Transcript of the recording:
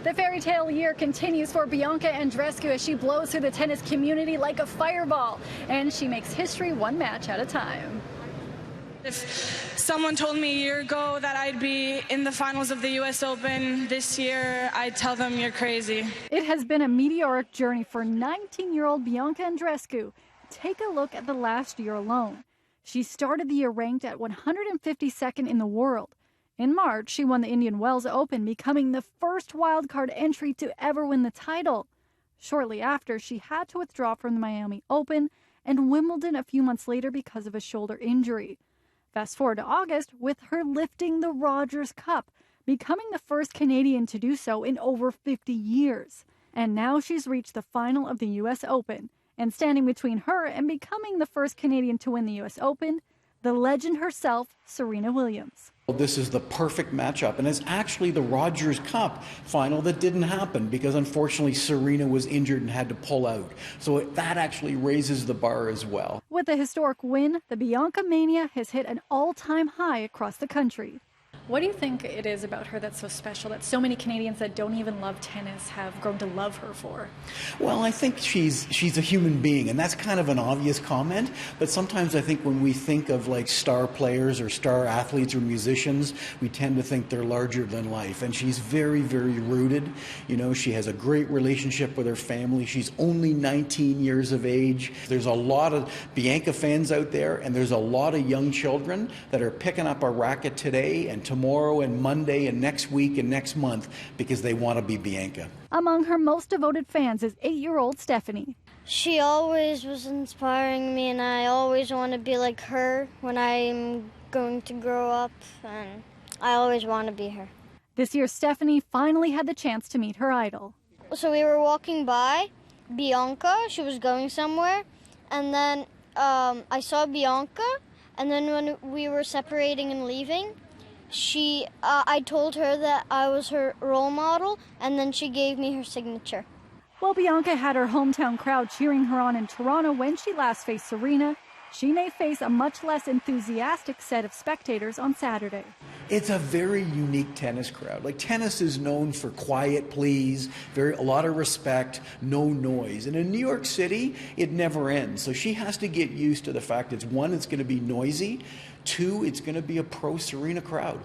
The fairy tale year continues for Bianca Andreescu as she blows through the tennis community like a fireball, and she makes history one match at a time. If someone told me a year ago that I'd be in the finals of the U.S. Open this year, I'd tell them you're crazy. It has been a meteoric journey for 19-year-old Bianca Andreescu. Take a look at the last year alone. She started the year ranked at 152nd in the world. In March, she won the Indian Wells Open, becoming the first wildcard entry to ever win the title. Shortly after, she had to withdraw from the Miami Open and Wimbledon a few months later because of a shoulder injury. Fast forward to August with her lifting the Rogers Cup, becoming the first Canadian to do so in over 50 years. And now she's reached the final of the U.S. Open. And standing between her and becoming the first Canadian to win the U.S. Open, the legend herself, Serena Williams. This is the perfect matchup, and it's actually the Rogers Cup final that didn't happen because unfortunately Serena was injured and had to pull out. So that actually raises the bar as well. With the historic win, the Bianca mania has hit an all-time high across the country. What do you think it is about her that's so special that so many Canadians that don't even love tennis have grown to love her for? Well, I think she's a human being, and that's kind of an obvious comment, but sometimes I think when we think of like star players or star athletes or musicians, we tend to think they're larger than life, and she's very, very rooted. You know, she has a great relationship with her family. She's only 19 years of age. There's a lot of Bianca fans out there, and there's a lot of young children that are picking up a racket today and tomorrow and Monday and next week and next month because they want to be Bianca. Among her most devoted fans is 8-year-old Stephanie. She always was inspiring me, and I always want to be like her when I'm going to grow up, and I always want to be her. This year, Stephanie finally had the chance to meet her idol. So we were walking by Bianca. She was going somewhere, and then I saw Bianca, and then when we were separating and leaving, I told her that I was her role model, and then she gave me her signature. While Bianca had her hometown crowd cheering her on in Toronto when she last faced Serena, she may face a much less enthusiastic set of spectators on Saturday. It's a very unique tennis crowd. Like, tennis is known for quiet please, a lot of respect, no noise. And in New York City, it never ends. So she has to get used to the fact that, one, it's going to be noisy. Two, it's going to be a pro-Serena crowd.